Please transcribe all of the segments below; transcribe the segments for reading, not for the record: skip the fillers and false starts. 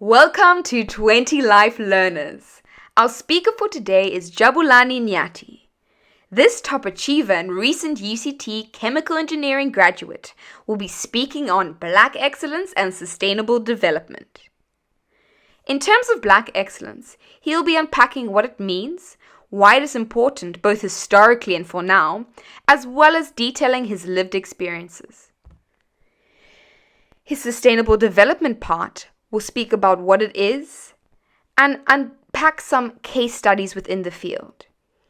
Welcome to 20 Life Learners. Our speaker for today is Jabulani Nyathi. This top achiever and recent UCT chemical engineering graduate will be speaking on Black excellence and sustainable development. In terms of Black excellence, he'll be unpacking what it means, why it is important both historically and for now, as well as detailing his lived experiences. His sustainable development part will speak about what it is and unpack some case studies within the field.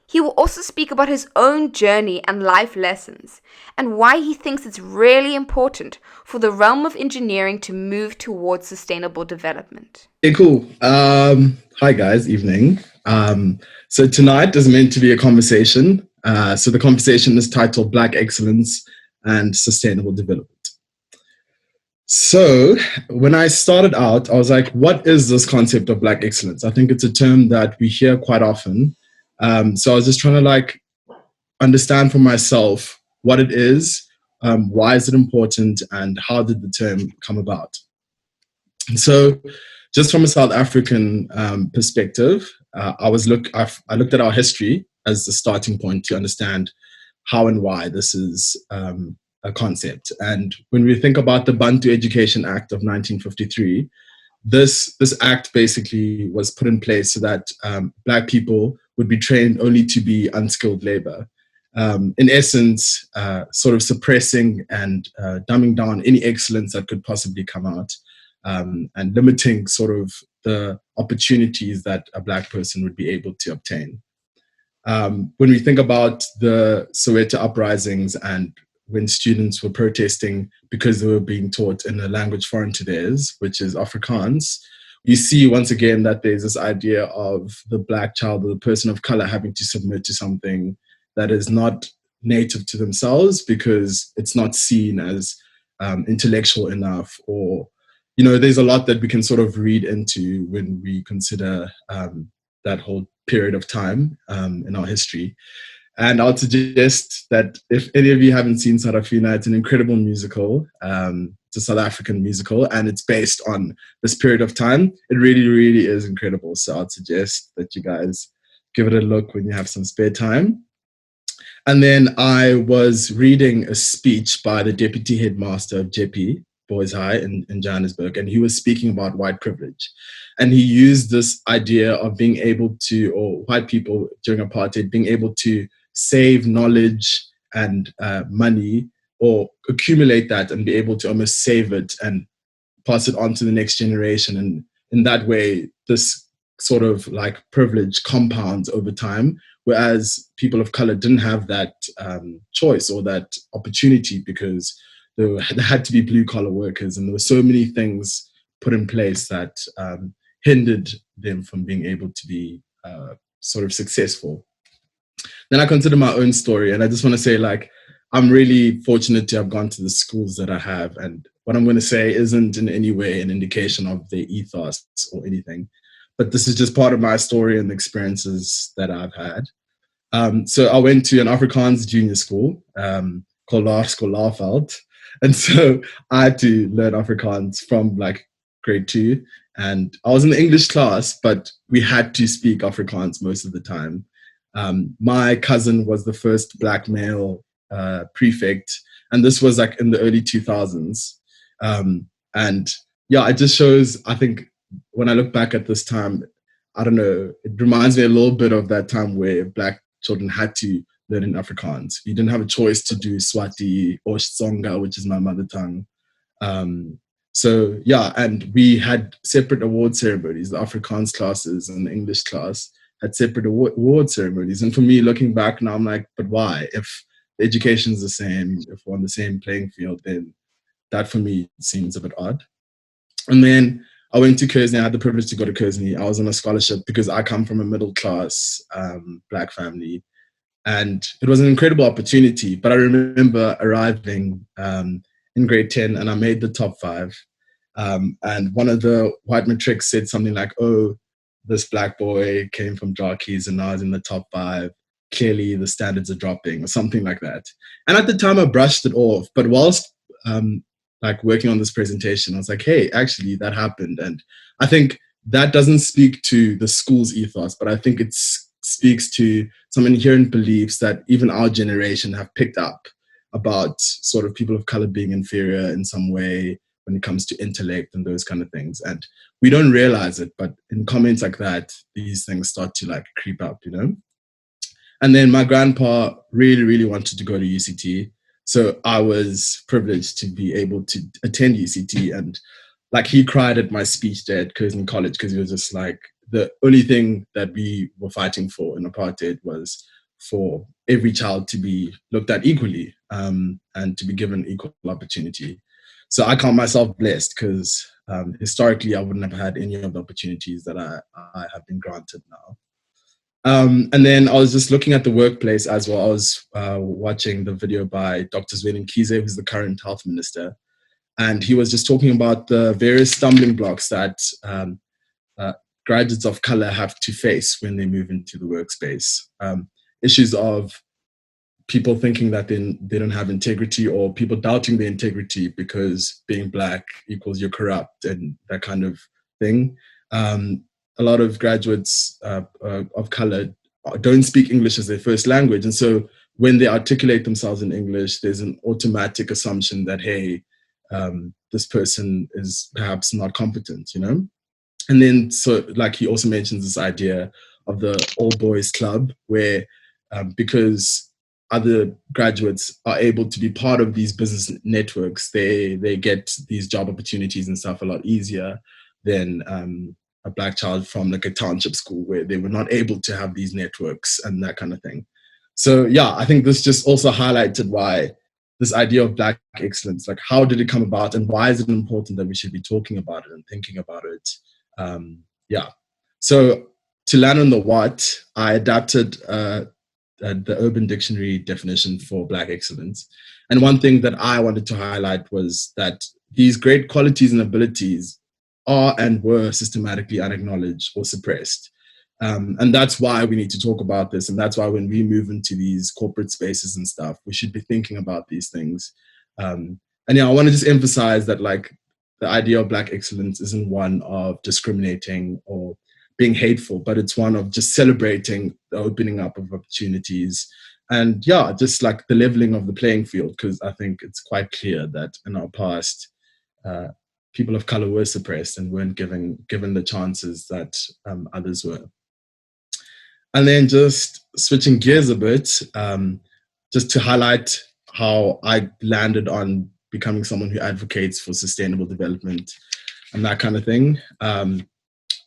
He will also speak about his own journey and life lessons and why he thinks it's really important for the realm of engineering to move towards sustainable development. Hey, cool. Hi, guys. Evening. So tonight is meant to be a conversation. So the conversation is titled Black Excellence and Sustainable Development. So when I started out, I was like, what is this concept of Black excellence? I think it's a term that we hear quite often. So I was just trying to understand for myself what it is, why is it important, and how did the term come about? And so just from a South African perspective, I looked at our history as the starting point to understand how and why this is a concept. And when we think about the Bantu Education Act of 1953, this act basically was put in place so that Black people would be trained only to be unskilled labor. In essence, sort of suppressing and dumbing down any excellence that could possibly come out, and limiting sort of the opportunities that a Black person would be able to obtain. When we think about the Soweto uprisings and when students were protesting because they were being taught in a language foreign to theirs, which is Afrikaans, you see once again that there's this idea of the Black child or the person of color having to submit to something that is not native to themselves because it's not seen as intellectual enough, or there's a lot that we can sort of read into when we consider that whole period of time in our history. And I would suggest that if any of you haven't seen Sarafina, it's an incredible musical. It's a South African musical, and it's based on this period of time. It really, really is incredible. So I'd suggest that you guys give it a look when you have some spare time. And then I was reading a speech by the deputy headmaster of Jeppe Boys High in Johannesburg, and he was speaking about white privilege. And he used this idea of being able to, or white people during apartheid, being able to save knowledge and money, or accumulate that and be able to almost save it and pass it on to the next generation. And in that way, this sort of privilege compounds over time, whereas people of color didn't have that choice or that opportunity because there had to be blue collar workers, and there were so many things put in place that hindered them from being able to be sort of successful. Then I consider my own story, and I just want to say, I'm really fortunate to have gone to the schools that I have, and what I'm going to say isn't in any way an indication of their ethos or anything, but this is just part of my story and the experiences that I've had. So I went to an Afrikaans junior school called Laerskool Laerveld, and so I had to learn Afrikaans from grade 2, and I was in the English class, but we had to speak Afrikaans most of the time. My cousin was the first Black male prefect, and this was in the early 2000s. And yeah, it just shows, I think, when I look back at this time, I don't know, it reminds me a little bit of that time where Black children had to learn in Afrikaans. You didn't have a choice to do Swati or Xitsonga, which is my mother tongue. So yeah, and we had separate award ceremonies. The Afrikaans classes and the English class had separate award ceremonies. And for me, looking back now, I'm like, but why? If the education's the same, if we're on the same playing field, then that for me seems a bit odd. And then I went to Kersney. I had the privilege to go to Kersney. I was on a scholarship because I come from a middle class Black family. And it was an incredible opportunity. But I remember arriving in grade 10, and I made the top 5. And one of the white matrics said something like, oh, this Black boy came from Jarkies and now is in the top 5. Clearly the standards are dropping, or something like that. And at the time I brushed it off. But whilst like working on this presentation, I was like, hey, actually that happened. And I think that doesn't speak to the school's ethos, but I think it speaks to some inherent beliefs that even our generation have picked up about sort of people of color being inferior in some way when it comes to intellect and those kind of things. And we don't realize it, but in comments like that, these things start to like creep up, you know? And then my grandpa really, really wanted to go to UCT. So I was privileged to be able to attend UCT. And like he cried at my speech there at Curzon College because he was just like, the only thing that we were fighting for in apartheid was for every child to be looked at equally, and to be given equal opportunity. So I count myself blessed because historically I wouldn't have had any of the opportunities that I have been granted now. And then I was just looking at the workplace as well. I was watching the video by Dr. Zweli Mkhize, who's the current health minister. And he was just talking about the various stumbling blocks that graduates of color have to face when they move into the workspace. Issues of people thinking that they don't have integrity, or people doubting their integrity because being black equals you're corrupt and that kind of thing. A lot of graduates of color don't speak English as their first language. And so when they articulate themselves in English, there's an automatic assumption that, hey, this person is perhaps not competent, you know? And then, so like he also mentions this idea of the all boys club where because other graduates are able to be part of these business networks, they get these job opportunities and stuff a lot easier than a black child from like a township school where they were not able to have these networks and that kind of thing. So yeah, I think this just also highlighted why this idea of black excellence, like how did it come about and why is it important that we should be talking about it and thinking about it? Yeah. So to land on the what, I adapted the Urban Dictionary definition for black excellence. And one thing that I wanted to highlight was that these great qualities and abilities are and were systematically unacknowledged or suppressed. And that's why we need to talk about this. And that's why when we move into these corporate spaces and stuff, we should be thinking about these things. And yeah, I want to just emphasize that like the idea of black excellence isn't one of discriminating or being hateful, but it's one of just celebrating the opening up of opportunities and yeah, just like the leveling of the playing field, because I think it's quite clear that in our past, people of color were suppressed and weren't given the chances that others were. And then just switching gears a bit, just to highlight how I landed on becoming someone who advocates for sustainable development and that kind of thing.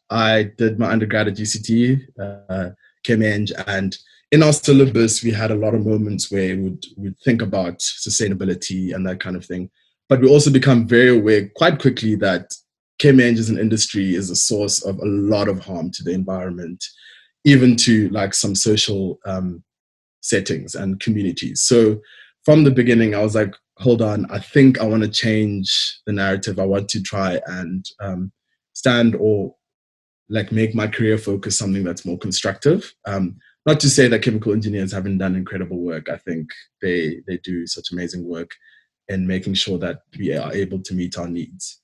I did my undergrad at UCT, Chem-Eng, and in our syllabus, we had a lot of moments where we'd think about sustainability and that kind of thing. But we also become very aware quite quickly that Chem-Eng as an industry is a source of a lot of harm to the environment, even to like some social settings and communities. So from the beginning, I was like, hold on, I think I want to change the narrative. I want to try and stand or like make my career focus something that's more constructive. Not to say that chemical engineers haven't done incredible work. I think they do such amazing work in making sure that we are able to meet our needs.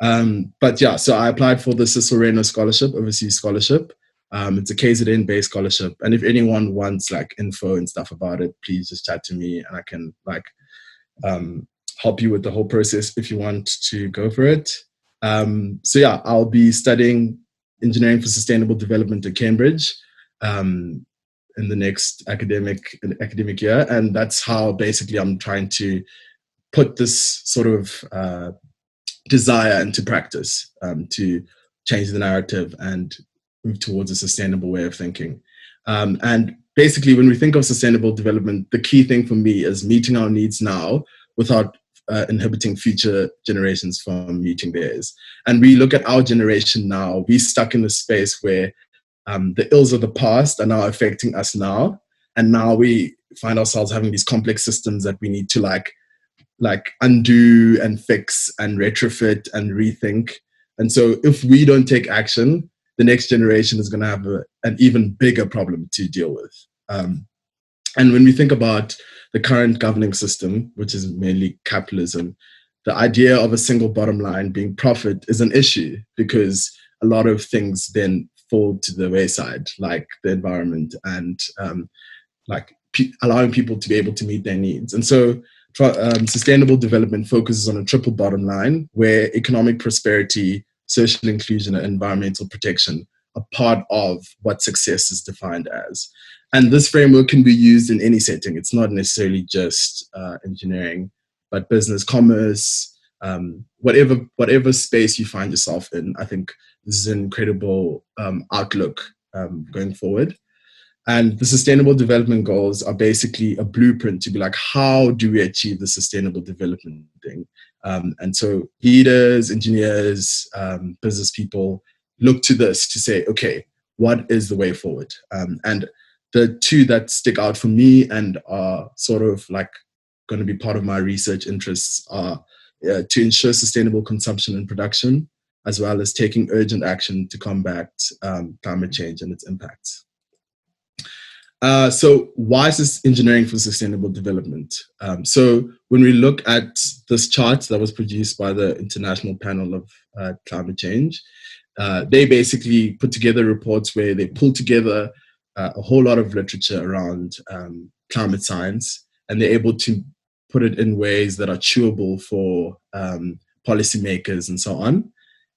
But yeah, so I applied for the Cecil Reno Scholarship, Overseas Scholarship. It's a KZN-based scholarship. And if anyone wants like info and stuff about it, please just chat to me and I can like help you with the whole process if you want to go for it. So yeah, I'll be studying engineering for sustainable development at Cambridge in the next academic year. And that's how basically I'm trying to put this sort of desire into practice to change the narrative and move towards a sustainable way of thinking. And basically, when we think of sustainable development, the key thing for me is meeting our needs now without inhibiting future generations from meeting theirs. And we look at our generation now, we're stuck in a space where the ills of the past are now affecting us now. And now we find ourselves having these complex systems that we need to like undo and fix and retrofit and rethink. And so if we don't take action, the next generation is going to have an even bigger problem to deal with. And when we think about the current governing system, which is mainly capitalism, the idea of a single bottom line being profit is an issue, because a lot of things then fall to the wayside, like the environment and like allowing people to be able to meet their needs. And so sustainable development focuses on a triple bottom line where economic prosperity, social inclusion, and environmental protection are part of what success is defined as. And this framework can be used in any setting. It's not necessarily just engineering, but business, commerce, whatever space you find yourself in. I think this is an incredible outlook going forward. And the sustainable development goals are basically a blueprint to be like, how do we achieve the sustainable development thing? And so leaders, engineers, business people look to this to say, okay, what is the way forward? And the two that stick out for me and are sort of like going to be part of my research interests are to ensure sustainable consumption and production, as well as taking urgent action to combat climate change and its impacts. So why is this engineering for sustainable development? So when we look at this chart that was produced by the International Panel of Climate Change, they basically put together reports where they pull together a whole lot of literature around climate science, and they're able to put it in ways that are chewable for policymakers and so on.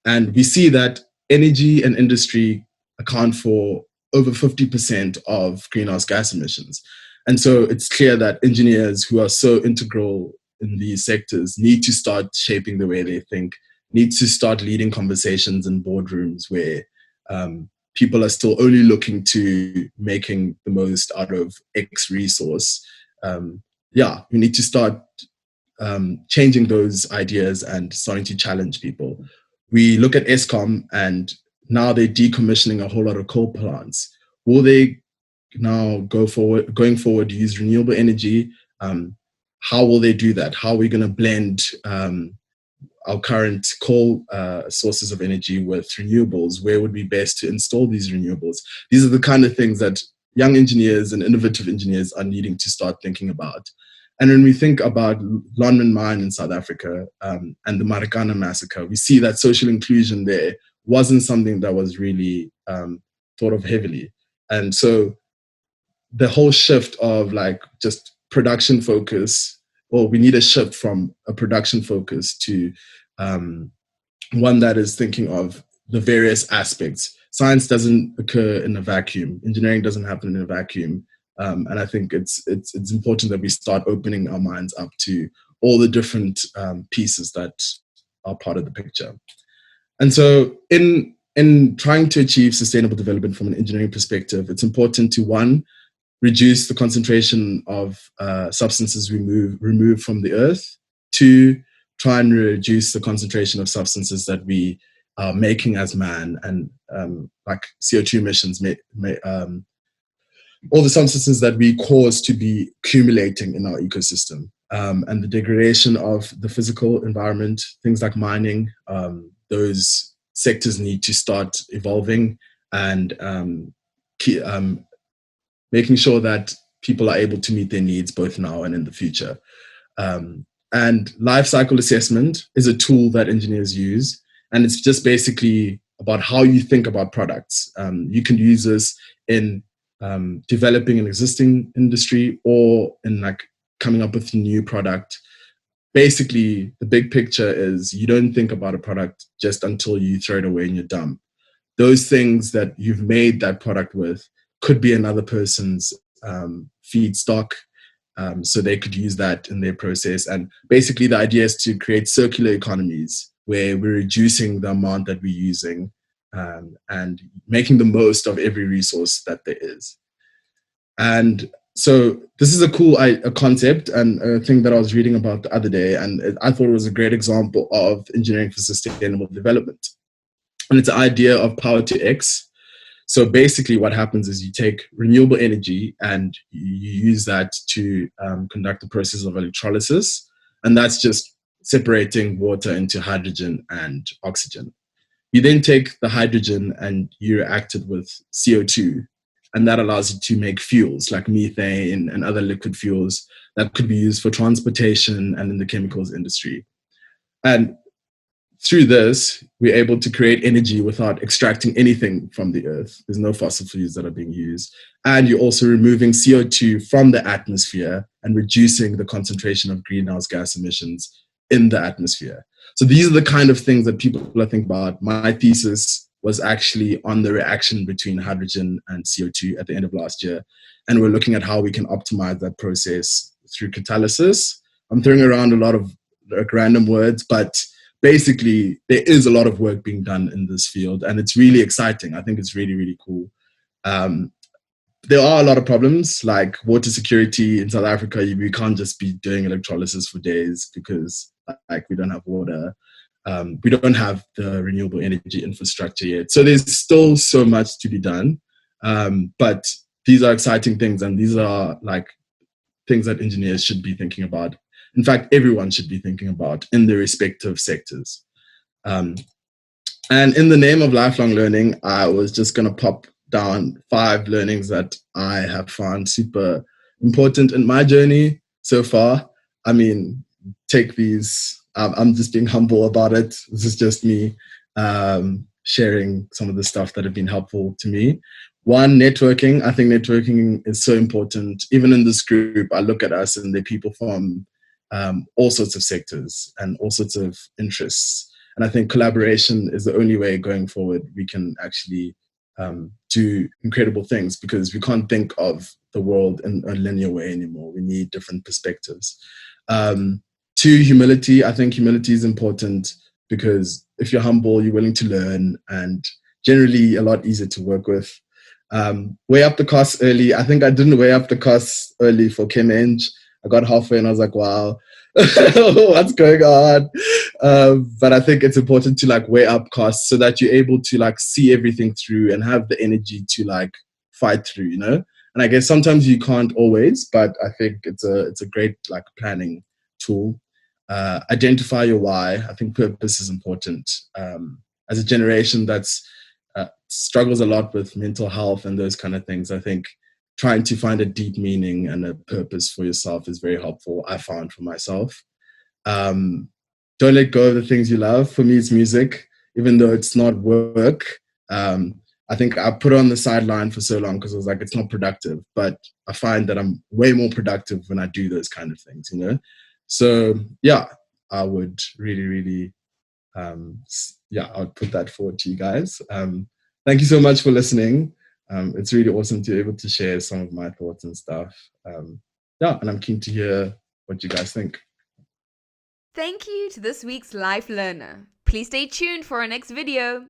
And we see that energy and industry account for over 50% of greenhouse gas emissions. And so it's clear that engineers who are so integral in these sectors need to start shaping the way they think, need to start leading conversations in boardrooms where people are still only looking to making the most out of X resource. We need to start changing those ideas and starting to challenge people. We look at ESCOM, and now they're decommissioning a whole lot of coal plants. Will they now going forward, use renewable energy? How will they do that? How are we going to blend our current coal sources of energy with renewables? Where would be best to install these renewables? These are the kind of things that young engineers and innovative engineers are needing to start thinking about. And when we think about Lonmin Mine in South Africa and the Marikana massacre, we see that social inclusion there wasn't something that was really thought of heavily. And so the whole shift of like just production focus, or we need a shift from a production focus to one that is thinking of the various aspects. Science doesn't occur in a vacuum. Engineering doesn't happen in a vacuum. And I think it's important that we start opening our minds up to all the different pieces that are part of the picture. And so in trying to achieve sustainable development from an engineering perspective, it's important to, one, reduce the concentration of substances removed from the earth. Two, try and reduce the concentration of substances that we are making as man, and like CO2 emissions, all the substances that we cause to be accumulating in our ecosystem, and the degradation of the physical environment, things like mining. Those sectors need to start evolving and making sure that people are able to meet their needs both now and in the future. And life cycle assessment is a tool that engineers use, and it's just basically about how you think about products. You can use this in developing an existing industry or in like coming up with a new product. Basically, the big picture is you don't think about a product just until you throw it away in your dump. Those things that you've made that product with could be another person's feedstock, so they could use that in their process. And basically the idea is to create circular economies where we're reducing the amount that we're using and making the most of every resource that there is. And so this is a cool a concept and a thing that I was reading about the other day, and I thought it was a great example of engineering for sustainable development. And it's the idea of power to X. So basically what happens is you take renewable energy and you use that to conduct the process of electrolysis. And that's just separating water into hydrogen and oxygen. You then take the hydrogen and you react it with CO2. And that allows you to make fuels like methane and other liquid fuels that could be used for transportation and in the chemicals industry. And through this, we're able to create energy without extracting anything from the earth. There's no fossil fuels that are being used. And you're also removing CO2 from the atmosphere and reducing the concentration of greenhouse gas emissions in the atmosphere. So these are the kind of things that people are thinking about. My thesis was actually on the reaction between hydrogen and CO2 at the end of last year. And we're looking at how we can optimize that process through catalysis. I'm throwing around a lot of random words, but basically there is a lot of work being done in this field, and it's really exciting. I think it's really, really cool. Um, there are a lot of problems like water security in South Africa. We can't just be doing electrolysis for days because like we don't have water. We don't have the renewable energy infrastructure yet. So there's still so much to be done. But these are exciting things, and these are like things that engineers should be thinking about. In fact, everyone should be thinking about in their respective sectors. Um, and in the name of lifelong learning, I was just going to pop down 5 learnings that I have found super important in my journey so far. I mean, take these, I'm just being humble about it. This is just me sharing some of the stuff that have been helpful to me. One, networking. I think networking is so important. Even in this group, I look at us and they're people from all sorts of sectors and all sorts of interests. And I think collaboration is the only way going forward we can actually do incredible things, because we can't think of the world in a linear way anymore. We need different perspectives. 2, humility. I think humility is important because if you're humble, you're willing to learn, and generally a lot easier to work with. Weigh up the costs early. I think I didn't weigh up the costs early for ChemEng. I got halfway and I was like, wow, what's going on? But I think it's important to like weigh up costs so that you're able to like see everything through and have the energy to like fight through, you know? And I guess sometimes you can't always, but I think it's a great like planning tool. Identify your why. I think purpose is important. As a generation that's struggles a lot with mental health and those kind of things, I think trying to find a deep meaning and a purpose for yourself is very helpful, I found for myself. Um, don't let go of the things you love. For me, it's music, even though it's not work. I think I put it on the sideline for so long because I was like, it's not productive. But I find that I'm way more productive when I do those kind of things, you know? So, yeah, I would really, really, I would put that forward to you guys. Thank you so much for listening. It's really awesome to be able to share some of my thoughts and stuff. And I'm keen to hear what you guys think. Thank you to this week's Life Learner. Please stay tuned for our next video.